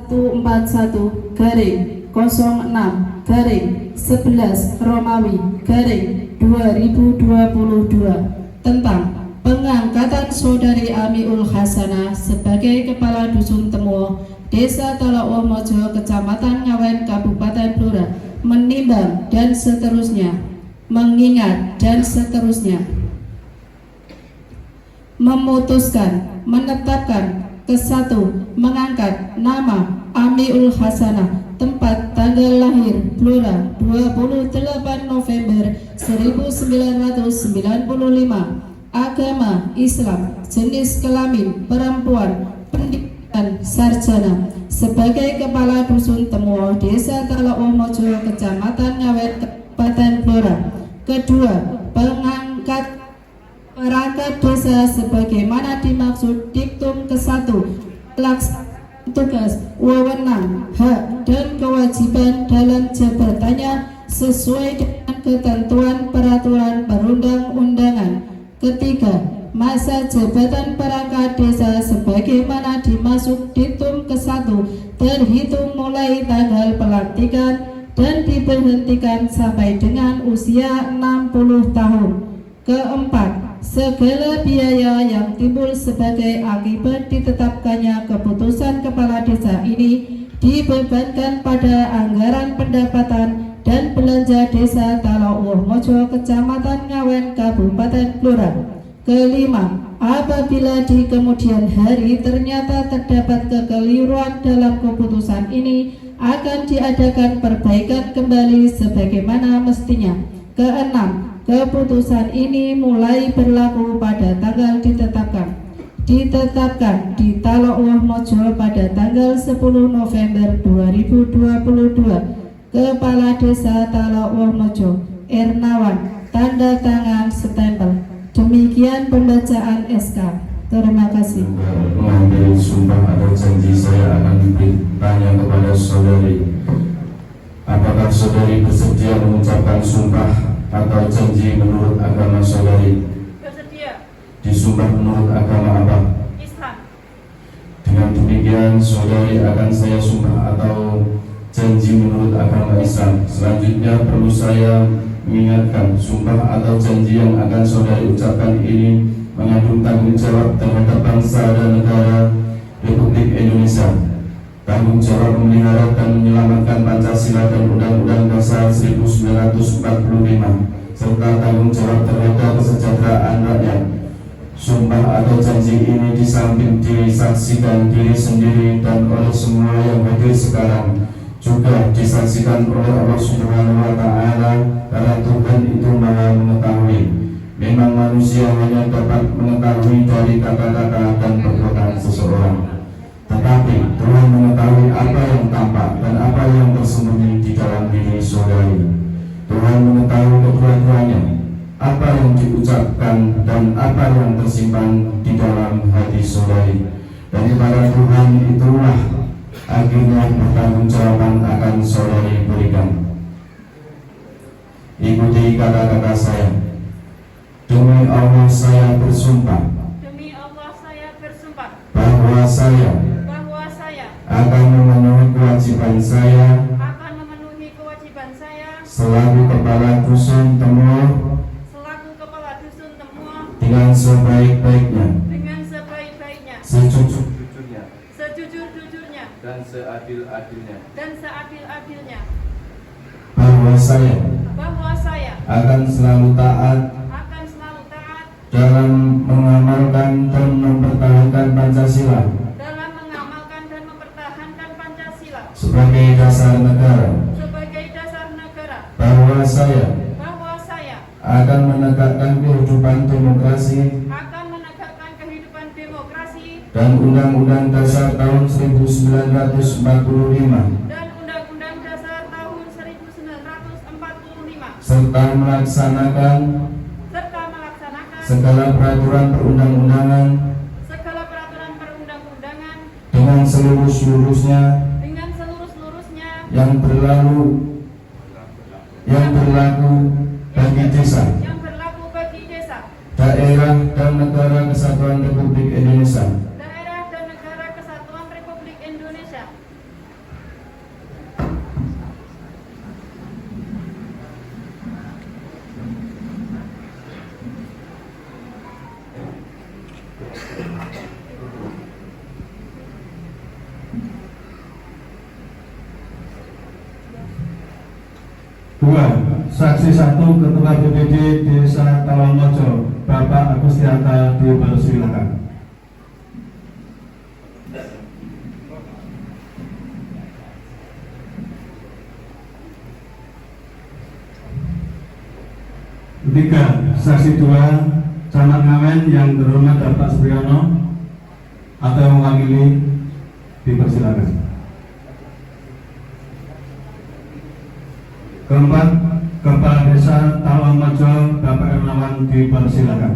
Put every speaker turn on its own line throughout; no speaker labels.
141/06/11 Romawi /2022 tentang pengangkatan Saudari Amiul Hasanah sebagai Kepala Dusun Temuo, Desa Talaomojo, Kecamatan Ngawen, Kabupaten Blora, menimbang dan seterusnya, mengingat dan seterusnya, memutuskan, menetapkan ke-1, mengangkat nama Amiul Hasanah, tempat tanggal lahir Blora 28 November 1995, agama Islam, jenis kelamin perempuan, pendidikan sarjana, sebagai Kepala Dusun Temuo, Desa Talaomojo, Kecamatan Ngawen, Kabupaten Blora. Kedua, pengangkat perangkat desa sebagaimana dimaksud diktum ke-1, pelaksanaan tugas, wewenang, hak, dan kewajiban dalam jabatannya sesuai dengan ketentuan peraturan perundang-undangan. Ketiga, masa jabatan perangkat desa sebagaimana dimaksud diktum ke-1 terhitung mulai tanggal pelantikan dan diberhentikan sampai dengan usia 60 tahun. Keempat, segala biaya yang timbul sebagai akibat ditetapkannya keputusan kepala desa ini dibebankan pada anggaran pendapatan dan belanja Desa Talaomojo, Kecamatan Ngawen, Kabupaten Blora. Kelima, apabila di kemudian hari ternyata terdapat kekeliruan dalam keputusan ini, akan diadakan perbaikan kembali sebagaimana mestinya. Keenam, keputusan ini mulai berlaku pada tanggal ditetapkan di Talaomojo pada tanggal 10 November 2022. Kepala Desa Talaomojo, Ernawan, tanda tangan stempel. Demikian pembacaan SK. Terima kasih.
Mengambil sumpah atau janji, saya akan bertanya kepada saudari, apakah saudari bersedia mengucapkan sumpah atau janji menurut agama saudari?
Bersedia.
Disumpah menurut agama apa?
Islam.
Dengan demikian saudari akan saya sumpah atau janji menurut agama Islam. Selanjutnya perlu saya mengingatkan, sumpah atau janji yang akan saudari ucapkan ini mengandung tanggung jawab terhadap bangsa dan negara Republik Indonesia, tanggung jawab memelihara dan menyelamatkan Pancasila dan Undang-Undang Dasar 1945, serta tanggung jawab terhadap kesejahteraan rakyat. Sumpah atau janji ini di samping disaksikan diri sendiri dan oleh semua yang hadir sekarang, juga disaksikan oleh Allah Subhanahu wa Ta'ala, karena Tuhan itu Maha mengetahui. Memang manusia hanya dapat mengetahui dari kata-kata dan perbuatan seseorang, tetapi Tuhan mengetahui apa yang tampak dan apa yang tersembunyi di dalam diri saudari. Tuhan mengetahui kedua-duanya, apa yang diucapkan dan apa yang tersimpan di dalam hati saudari. Dan kepada Tuhan itulah akhirnya pertanggungjawaban akan saudari berikan. Ikuti kata-kata saya. Demi Allah saya bersumpah.
Demi Allah saya bersumpah.
Bahwa saya akan memenuhi kewajiban saya. Selaku Kepala Dusun Temuo. Dengan sebaik-baiknya. Sejujur-jujurnya. Dan seadil-adilnya. Bahwa saya akan selalu taat dalam mengamalkan dan mempertahankan Pancasila sebagai dasar negara. Bahwa saya akan menegakkan kehidupan demokrasi dan Undang-Undang Dasar tahun 1945 serta melaksanakan segala peraturan perundang-undangan dengan seluruh-seluruhnya yang berlaku bagi desa, daerah dan negara kesatuan Republik Indonesia,
2. Saksi 1 Ketua BPD Desa Talongmojo Bapak Agustianta dipersilakan. Ketiga, saksi 2 Camat Ngawen yang terhormat Bapak Supriyono atau yang mewakili dipersilakan. Keempat, Kepala Desa Talongmojo Bapak Ernawan dipersilakan.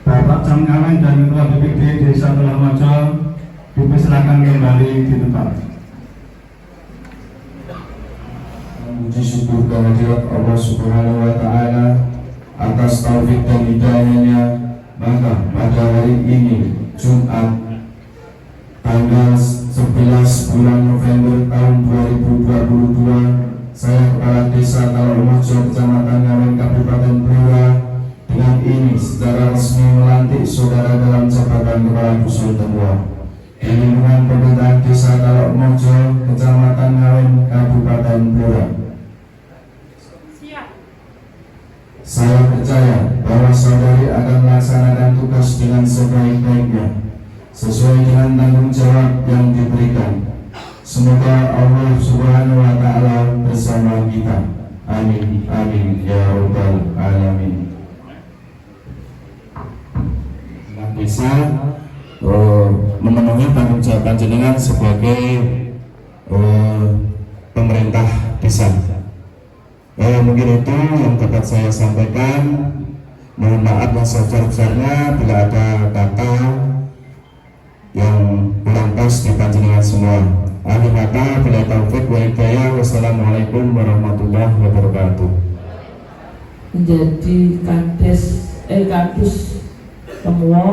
Bapak Camat Ngawen dan Ketua BPD Desa Talongmojo dipersilakan kembali di tempat.
Puji syukur kehadirat Allah Subhanahu wa Ta'ala atas taufik dan hidayahnya. Maka pada hari ini Jumat tanggal 11 bulan November tahun 2022, saya Kepala Desa Talongmojo Kecamatan Ngawen Kabupaten Blora dengan ini secara resmi melantik saudara dalam jabatan Kepala Dusun Temuan di lingkungan pemerintahan Desa Talongmojo Kecamatan Ngawen Kabupaten Blora. Saya percaya bahwa saudari akan melaksanakan tugas dengan sebaik-baiknya sesuai dengan tanggung jawab yang diberikan. Semoga Allah Subhanahu wa Ta'ala bersama kita. Amin, amin, ya Rabbal Alamin. Bisa memenuhi tanggung jawab panjenengan sebagai pemerintah desa. Mungkin itu yang dapat saya sampaikan. Mohon maaf yang sebesar-besarnya bila ada kata yang kurang pas di panjenengan semua. Akhir kata, bila taufik wa hidayah. Wassalamualaikum warahmatullahi wabarakatuh.
Menjadi kadus semua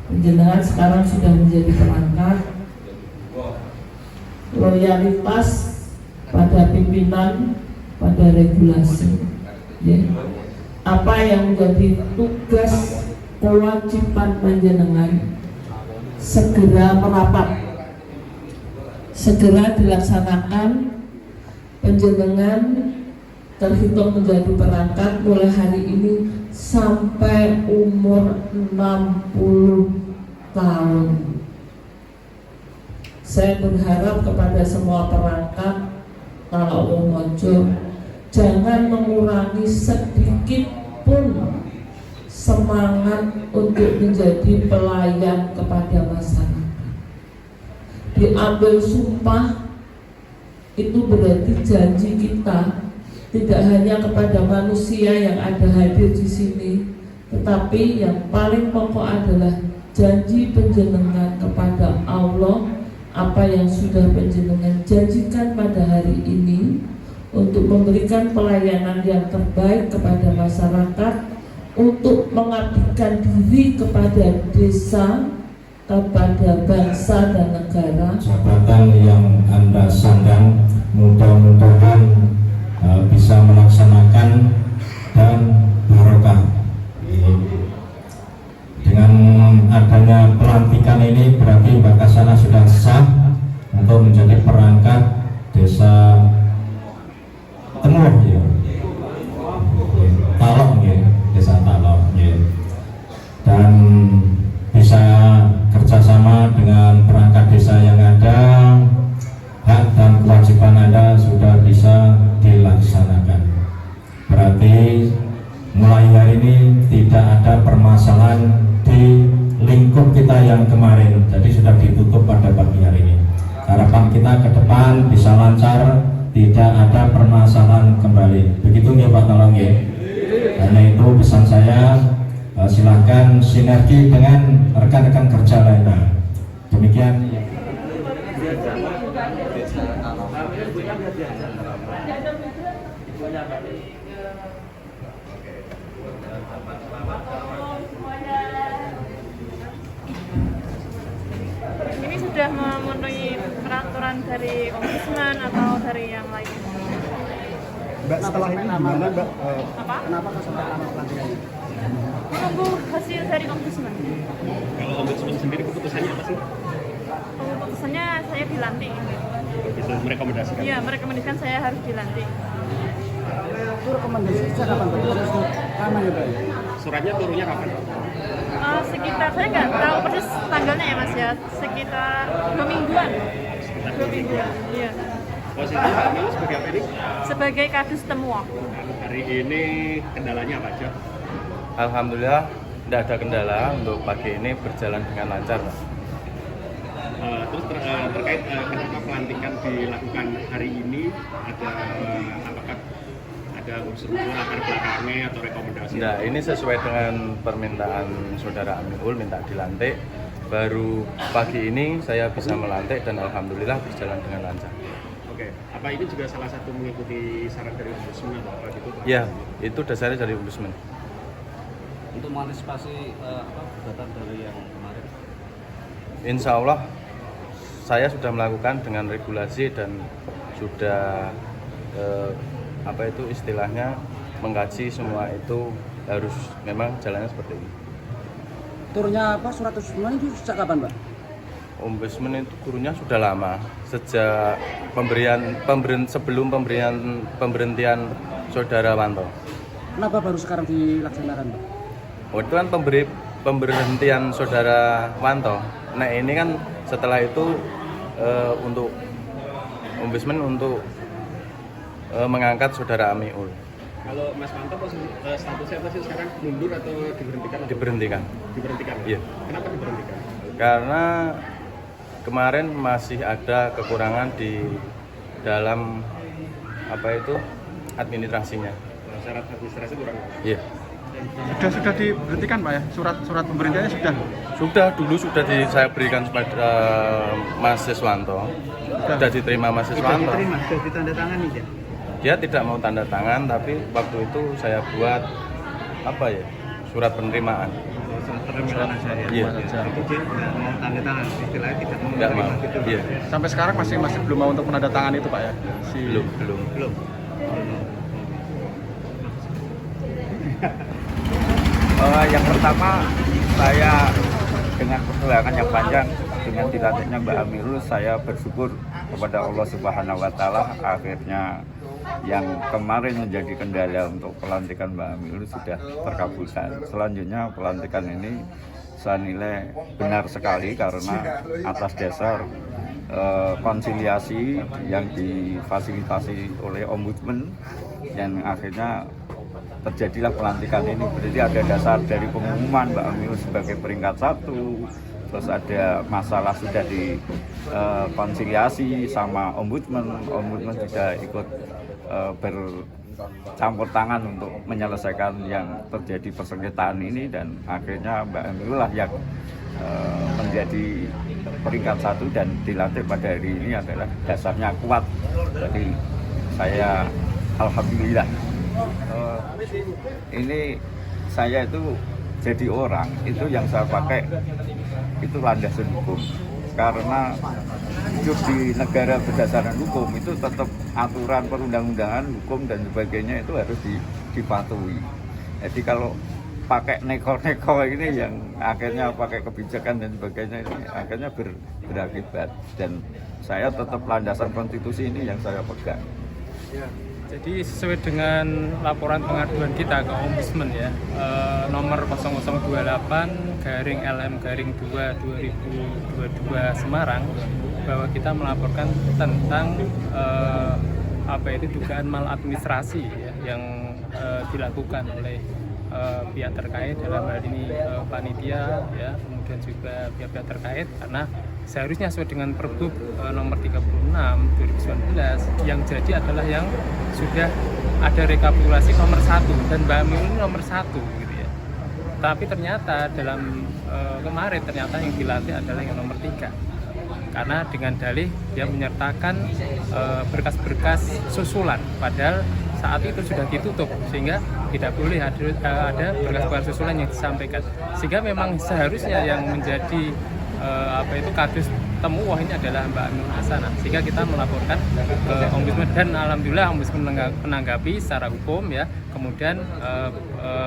penjenengan sekarang sudah menjadi perangkat loyalitas pada pimpinan, pada regulasi, ya. Apa yang menjadi tugas kewajiban panjenengan segera merapat, segera dilaksanakan. Panjenengan terhitung menjadi perangkat mulai hari ini sampai umur 60 tahun. Saya berharap kepada semua perangkat Talongmojo jangan mengurangi sedikit pun semangat untuk menjadi pelayan kepada masyarakat. Diambil sumpah itu berarti janji kita tidak hanya kepada manusia yang ada hadir di sini, tetapi yang paling pokok adalah janji panjenengan kepada Allah, apa yang sudah panjenengan janjikan pada hari ini untuk memberikan pelayanan yang terbaik kepada masyarakat, untuk mengabdikan diri kepada desa, kepada bangsa dan negara.
Jabatan yang Anda sandang mudah-mudahan bisa melaksanakan dan barokah. Dengan adanya pelantikan ini berarti Mbak Kasana sudah sah untuk menjadi perangkat desa Temuh, ya. Talong, ya. Desa Talong, ya. Dan bisa kerjasama dengan perangkat desa yang ada, hak dan kewajiban Anda sudah bisa dilaksanakan. Berarti mulai hari ini tidak ada permasalahan di lingkup kita yang kemarin, jadi sudah ditutup pada pagi hari ini. Harapan kita ke depan bisa lancar, tidak ada permasalahan kembali. Begitu ya Pak Tolong ya. Karena itu pesan saya, silahkan sinergi dengan rekan-rekan kerja lainnya. Demikian.
Ini sudah memenuhi peraturan dari Ombudsman atau dari yang lain?
Mbak, setelah ini gimana Mbak?
Apa?
Kenapa sampai lama pelantikannya?
Menunggu hasil dari ombudsman.
Kalau ombudsman sendiri keputusannya apa sih?
Keputusannya saya dilantik.
Bisa merekomendasikan?
Iya, merekomendasikan saya harus dilantik.
Itu rekomendasi sejak kapan Mbak? Sudah lama ya Mbak?
Suratnya turunnya kapan?
Sekitar, saya nggak tahu persis tanggalnya ya Mas ya, sekitar 2 mingguan.
Sekitar
2 mingguan, iya.
Posisinya Mbak Milo sebagai apa ini?
Sebagai kadus temuan.
Hari ini kendalanya apa aja?
Alhamdulillah tidak ada kendala untuk pagi ini berjalan dengan lancar, Pak.
Terus terkait kenapa pelantikan dilakukan hari ini, apakah ada unsur-unsur latar belakangnya atau rekomendasi?
Nah, ini sesuai dengan permintaan saudara Amiul minta dilantik. Baru pagi ini saya bisa melantik dan alhamdulillah berjalan dengan lancar.
Oke, apa ini juga salah satu mengikuti saran dari ombudsman atau apa gitu?
Ya, itu dasarnya dari ombudsman.
Untuk mengantisipasi gugatan dari yang kemarin?
Insya Allah saya sudah melakukan dengan regulasi dan sudah apa itu istilahnya mengkaji semua itu harus memang jalannya seperti ini.
Turunnya apa surat ombudsman itu sejak kapan Mbak?
Ombudsman itu turunnya sudah lama, sejak sebelum pemberhentian Saudara Wanto.
Kenapa baru sekarang dilaksanakan Mbak?
Oh, itu kan pemberhentian Saudara Wanto. Nah ini kan setelah itu untuk Ombudsman untuk mengangkat Saudara Amiul.
Kalau Mas Wanto statusnya apa sih sekarang? Mundur atau diberhentikan?
Diberhentikan.
Diberhentikan?
Iya.
Kenapa diberhentikan?
Karena kemarin masih ada kekurangan di dalam apa itu administrasinya.
Syarat administrasi kurang.
Iya.
Sudah diberhentikan Pak ya? Surat pemberhentiannya sudah?
Dulu sudah saya berikan kepada Mas Siswanto. Sudah diterima Mas Siswanto.
Sudah ditandatangani ya?
Dia tidak mau tanda tangan, tapi waktu itu saya buat apa ya? Surat penerimaan.
Penerimaan aja ya?
Iya.
Itu dia tidak mau tanda tangan, istilahnya tidak mau
Nggak mau.
menerima gitu.
Iya.
Sampai sekarang masih belum mau untuk menandatangani itu Pak ya?
Belum.
Yang pertama, saya dengan perjuangan yang panjang dengan dilantiknya Mbak Amirul, saya bersyukur kepada Allah Subhanahu wa Ta'ala. Akhirnya yang kemarin menjadi kendala untuk pelantikan Mbak Amirul sudah terkabulkan. Selanjutnya pelantikan ini saya nilai benar sekali karena atas dasar konsiliasi yang difasilitasi oleh Ombudsman yang akhirnya terjadilah pelantikan ini. Berarti ada dasar dari pengumuman Mbak Amirul sebagai peringkat 1, terus ada masalah sudah dikonsiliasi sama Ombudsman juga ikut bercampur tangan untuk menyelesaikan yang terjadi persengketaan ini, dan akhirnya Mbak Amirul lah yang menjadi peringkat 1 dan dilantik pada hari ini adalah dasarnya kuat. Jadi saya alhamdulillah. Ini saya itu jadi orang itu yang saya pakai itu landasan hukum, karena hidup di negara berdasarkan hukum itu tetap aturan perundang-undangan, hukum dan sebagainya itu harus dipatuhi. Jadi kalau pakai neko-neko ini yang akhirnya pakai kebijakan dan sebagainya ini akhirnya berakibat, dan saya tetap landasan konstitusi ini yang saya pegang.
Ya. Jadi sesuai dengan laporan pengaduan kita ke Ombudsman ya, nomor 0028/LM/2/2022 Semarang, bahwa kita melaporkan tentang dugaan maladministrasi ya, yang dilakukan oleh pihak terkait, dalam hal ini panitia ya, kemudian juga pihak-pihak terkait, karena seharusnya sesuai dengan Pergub nomor 36 2019 yang jadi adalah yang sudah ada rekapitulasi nomor 1 dan Mbak Amirul ini nomor 1 gitu ya. Tapi ternyata dalam kemarin ternyata yang dilantik adalah yang nomor 3. Karena dengan dalih dia menyertakan berkas-berkas susulan, padahal saat itu sudah ditutup sehingga tidak boleh ada berkas-berkas susulan yang disampaikan. Sehingga memang seharusnya yang menjadi kadus Temuwoh ini adalah Mbak Aminun Hasanah, sehingga kita melaporkan ke Ombudsman dan alhamdulillah Ombudsman menanggapi secara hukum ya. Kemudian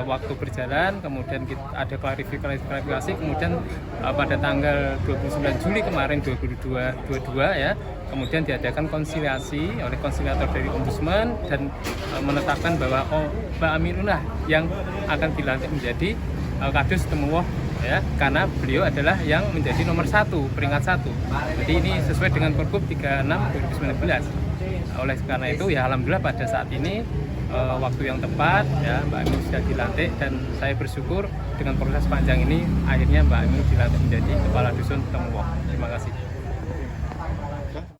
waktu berjalan, kemudian kita ada klarifikasi, kemudian pada tanggal 29 Juli kemarin 2022 ya, kemudian diadakan konsiliasi oleh konsiliator dari Ombudsman dan menetapkan bahwa Mbak Aminunlah yang akan dilantik menjadi Kadus Temuwoh ya, karena beliau adalah yang menjadi nomor 1, peringkat 1. Jadi ini sesuai dengan Pergub 36 2019. Oleh karena itu ya alhamdulillah pada saat ini waktu yang tepat ya Mbak Aminun sudah dilantik, dan saya bersyukur dengan proses panjang ini akhirnya Mbak Aminun dilantik menjadi Kepala Dusun Temuwoh. Terima kasih.